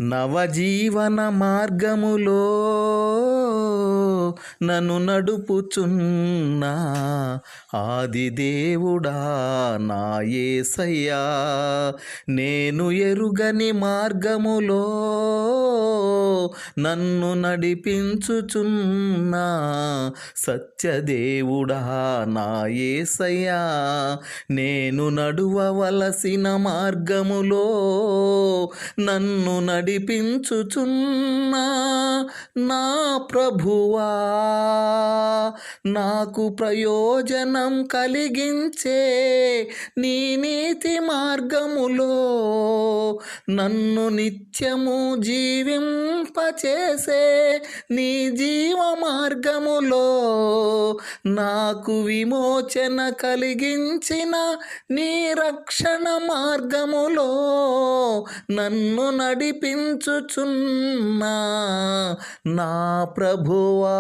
నవజీవన మార్గములో నన్ను నడుపుచున్నా ఆదిదేవుడా నా యేసయ్యా. నేను ఎరుగని మార్గములో నన్ను నడిపించుచున్నా సత్యదేవుడా నా యేసయ్యా. నేను నడువవలసిన మార్గములో నన్ను నడిపించుచున్నా నా ప్రభువా. నాకు ప్రయోజనం కలిగించే నీ నీతి మార్గములో నన్ను నిత్యము జీవింపచేసే నీ జీవ మార్గములో నాకు విమోచన కలిగించిన నీ రక్షణ మార్గములో నన్ను నడిపించుచున్నా నా ప్రభువా.